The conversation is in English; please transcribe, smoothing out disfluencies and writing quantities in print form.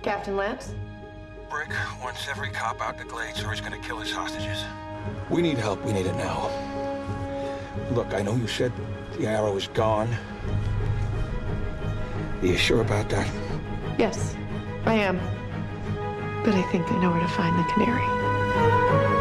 Captain Lance? Brick wants every cop out the Glades or he's gonna kill his hostages. We need help. We need it now. Look, I know you said the arrow is gone. Are you sure about that? Yes, I am. But I think I know where to find the canary.